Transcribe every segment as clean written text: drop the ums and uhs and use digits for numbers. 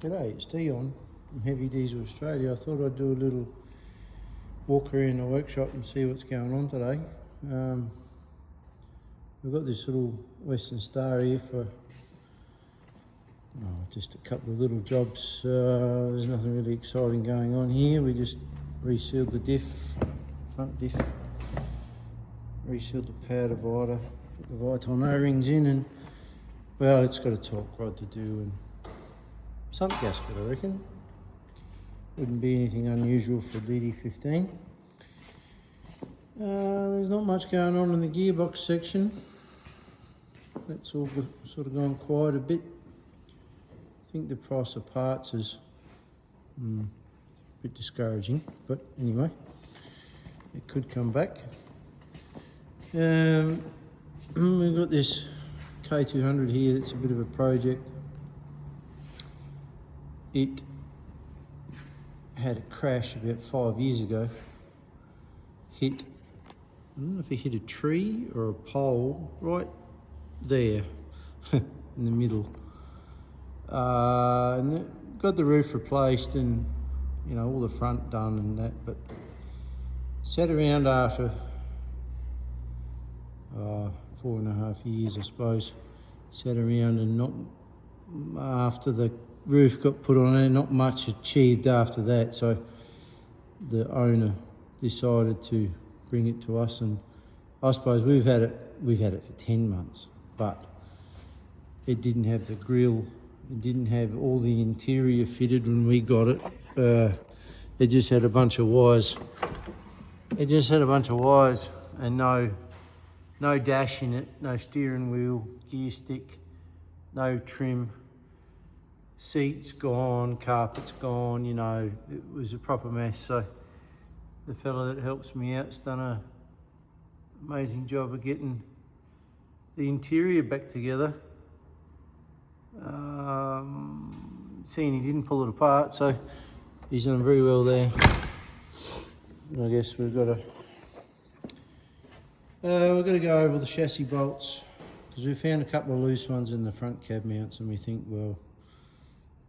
G'day, it's Dion from Heavy Diesel Australia. I thought I'd do a little walk around the workshop and see what's going on today. We've got this little Western Star here for just a couple of little jobs. There's nothing really exciting going on here. We just resealed the diff, front diff, resealed the power divider, put the Viton O-rings in, and well, it's got a torque rod to do and some gasket, I reckon. Wouldn't be anything unusual for DD15. There's not much going on in the gearbox section. That's all sort of gone quiet a bit. I think the price of parts is a bit discouraging, but anyway, it could come back. We've got this K200 here that's a bit of a project. It had a crash about 5 years ago. I don't know if it hit a tree or a pole right there in the middle. And it got the roof replaced and, you know, all the front done and that, but sat around after 4.5 years, I suppose. Sat around and not after the roof got put on it, not much achieved after that, so the owner decided to bring it to us, and I suppose we've had it for 10 months, but it didn't have the grille, it didn't have all the interior fitted when we got it. It just had a bunch of wires. It just had a bunch of wires and no dash in it, no steering wheel, gear stick, no trim. Seats gone, carpet's gone, you know, it was a proper mess. So the fella that helps me out's done an amazing job of getting the interior back together. Seeing he didn't pull it apart, so he's done very well there. And I guess we've got to go over the chassis bolts, because we found a couple of loose ones in the front cab mounts, and we think, well,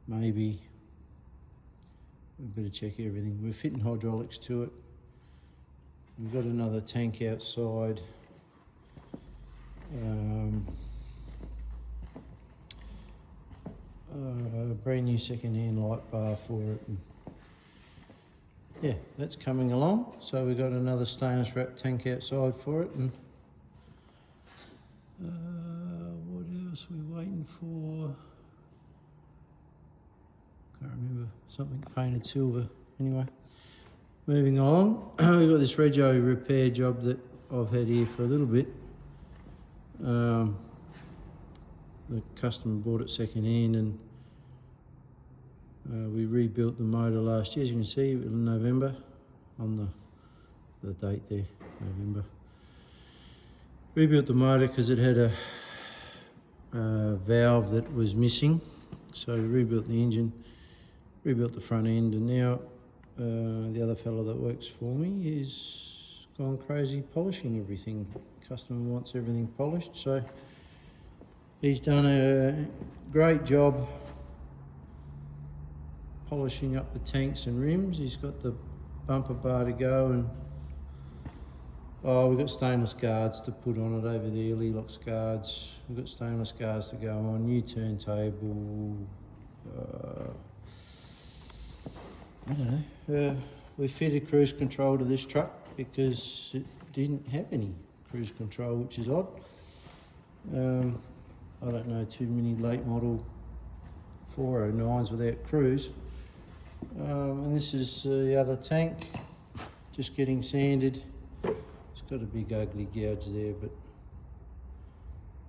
maybe we better check everything. We're fitting hydraulics to it. We've got another tank outside. A brand new second-hand light bar for it. And yeah, that's coming along. So we've got another stainless wrap tank outside for it. And what else are we waiting for? Can't remember, something painted silver. Anyway, moving along, we've got this Rego repair job that I've had here for a little bit. The customer bought it second hand, and we rebuilt the motor last year, as you can see, in November, on the date there, November. Rebuilt the motor because it had a valve that was missing, so we rebuilt the engine, rebuilt the front end, and now the other fellow that works for me is gone crazy polishing everything. Customer wants everything polished, so he's done a great job polishing up the tanks and rims. He's got the bumper bar to go, and we've got stainless guards to put on it over there, Lelox guards. We've got stainless guards to go on, new turntable. I don't know. We fitted cruise control to this truck because it didn't have any cruise control, which is odd. I don't know too many late model 409s without cruise. And this is the other tank, just getting sanded. It's got a big ugly gouge there, but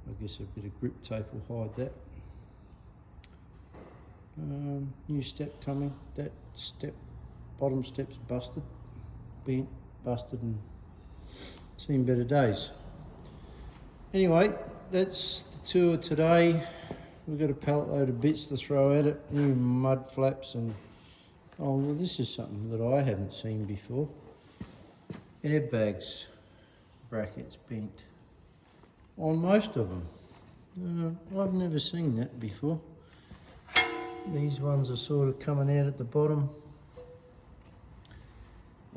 I guess a bit of grip tape will hide that. New step coming. That step, bottom step's busted, bent, busted, and seen better days. Anyway, that's the tour today. We've got a pallet load of bits to throw at it, new mud flaps, and oh, well, this is something that I haven't seen before. Airbags, brackets bent on most of them. I've never seen that before. These ones are sort of coming out at the bottom.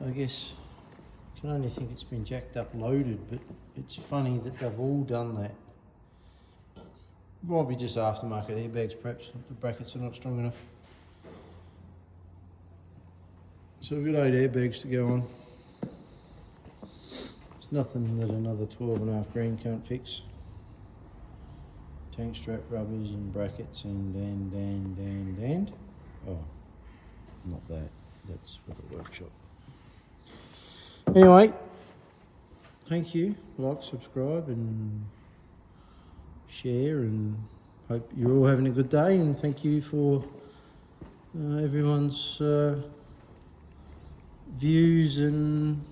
I guess I can only think it's been jacked up loaded, but it's funny that they've all done that. Might be just aftermarket airbags perhaps, the brackets are not strong enough. So we've got 8 airbags to go on. It's nothing that another 12.5 grand can't fix. Tank strap rubbers and brackets and. Oh, not that. That's for the workshop. Anyway, thank you. Like, subscribe and share, and hope you're all having a good day, and thank you for everyone's views, and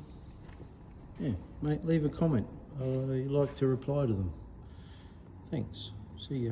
yeah, mate, leave a comment. I like to reply to them. Thanks. See ya.